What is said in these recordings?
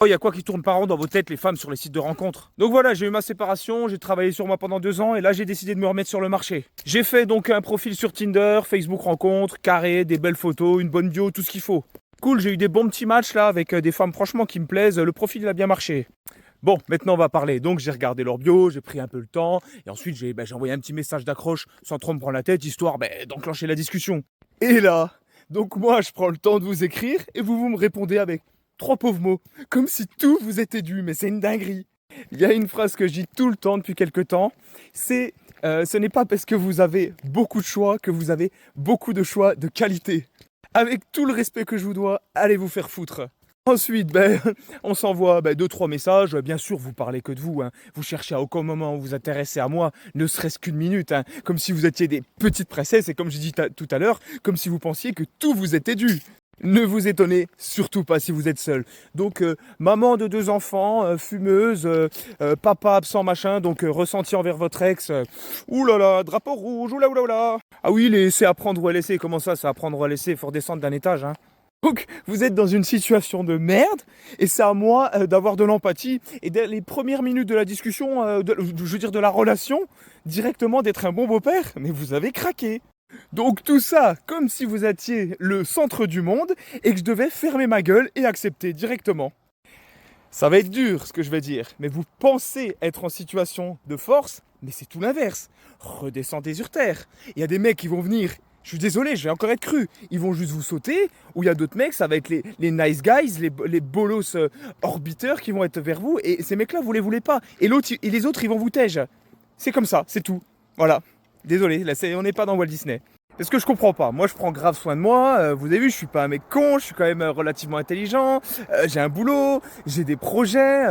Oh, il y a quoi qui tourne par an dans vos têtes, les femmes, sur les sites de rencontres? Donc voilà, j'ai eu ma séparation, j'ai travaillé sur moi pendant 2 ans et là j'ai décidé de me remettre sur le marché. J'ai fait donc un profil sur Tinder, Facebook Rencontres, carré, des belles photos, une bonne bio, tout ce qu'il faut. Cool, j'ai eu des bons petits matchs là avec des femmes franchement qui me plaisent, le profil il a bien marché. Bon, maintenant on va parler. Donc j'ai regardé leur bio, j'ai pris un peu le temps et ensuite j'ai envoyé un petit message d'accroche sans trop me prendre la tête, histoire d'enclencher la discussion. Et là, donc moi je prends le temps de vous écrire et vous me répondez avec 3 pauvres mots, comme si tout vous était dû, mais c'est une dinguerie. Il y a une phrase que je dis tout le temps depuis quelques temps, c'est ce n'est pas parce que vous avez beaucoup de choix que vous avez beaucoup de choix de qualité. Avec tout le respect que je vous dois, allez vous faire foutre. Ensuite, on s'envoie 2-3 messages. Bien sûr, vous parlez que de vous. Hein. Vous cherchez à aucun moment vous intéresser à moi, ne serait-ce qu'une minute. Hein. Comme si vous étiez des petites princesses et comme j'ai dit tout à l'heure, comme si vous pensiez que tout vous était dû. Ne vous étonnez surtout pas si vous êtes seul. Donc, maman de 2 enfants, fumeuse, papa absent machin, donc ressenti envers votre ex. Ouh là là, drapeau rouge, oula oula oula. Ah oui, c'est à prendre ou à laisser. Comment ça, c'est à prendre ou à laisser? Faut redescendre d'un étage, hein. Donc, vous êtes dans une situation de merde, et c'est à moi d'avoir de l'empathie, et dès les premières minutes de la discussion, je veux dire de la relation, directement d'être un bon beau-père, mais vous avez craqué. Donc tout ça, comme si vous étiez le centre du monde, et que je devais fermer ma gueule et accepter directement. Ça va être dur ce que je vais dire, mais vous pensez être en situation de force, mais c'est tout l'inverse. Redescendez sur terre. Il y a des mecs qui vont venir, je suis désolé, je vais encore être cru, ils vont juste vous sauter, ou il y a d'autres mecs, ça va être les nice guys, les bolos orbiteurs qui vont être vers vous, et ces mecs-là, vous les voulez pas. Et les autres, ils vont vous tège. C'est comme ça, c'est tout. Voilà. Désolé, là, on n'est pas dans Walt Disney. C'est ce que je comprends pas. Moi, je prends grave soin de moi. Vous avez vu, je suis pas un mec con. Je suis quand même relativement intelligent. J'ai un boulot. J'ai des projets.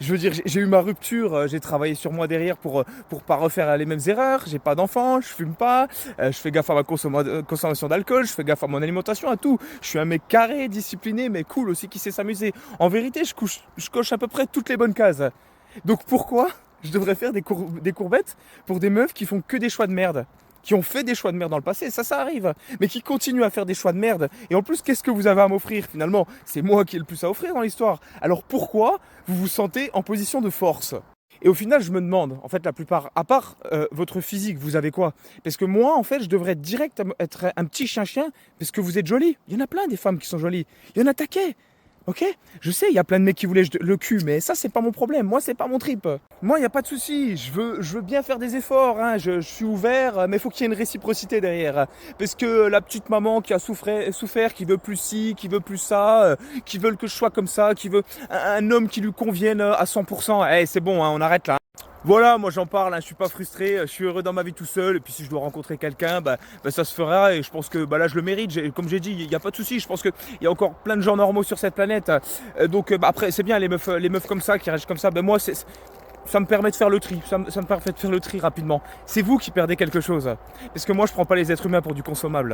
Je veux dire, j'ai eu ma rupture. J'ai travaillé sur moi derrière pour pas refaire les mêmes erreurs. J'ai pas d'enfants. Je fume pas. Je fais gaffe à ma consommation d'alcool. Je fais gaffe à mon alimentation, à tout. Je suis un mec carré, discipliné, mais cool aussi qui sait s'amuser. En vérité, je coche à peu près toutes les bonnes cases. Donc pourquoi je devrais faire des courbettes pour des meufs qui font que des choix de merde? Qui ont fait des choix de merde dans le passé, ça arrive, mais qui continuent à faire des choix de merde. Et en plus, qu'est-ce que vous avez à m'offrir finalement? C'est moi qui ai le plus à offrir dans l'histoire. Alors pourquoi vous vous sentez en position de force? Et au final, je me demande, en fait, la plupart, à part votre physique, vous avez quoi? Parce que moi, en fait, je devrais direct être un petit chien-chien, parce que vous êtes jolie. Il y en a plein des femmes qui sont jolies. Il y en a taquet. Ok, je sais, il y a plein de mecs qui voulaient le cul, mais ça, c'est pas mon problème. Moi, c'est pas mon trip. Moi, il n'y a pas de souci. Je veux bien faire des efforts. Hein. Je suis ouvert, mais il faut qu'il y ait une réciprocité derrière. Parce que la petite maman qui a souffert, qui veut plus ci, qui veut plus ça, qui veut que je sois comme ça, qui veut un homme qui lui convienne à 100%. Eh, c'est bon, hein, on arrête là. Voilà, moi j'en parle, hein, je suis pas frustré, je suis heureux dans ma vie tout seul, et puis si je dois rencontrer quelqu'un, ça se fera, et je pense que là je le mérite, comme j'ai dit, il n'y a pas de souci, je pense qu'il y a encore plein de gens normaux sur cette planète, après c'est bien les meufs comme ça, qui réagissent comme ça, moi ça me permet de faire le tri, ça me permet de faire le tri rapidement. C'est vous qui perdez quelque chose, parce que moi je prends pas les êtres humains pour du consommable.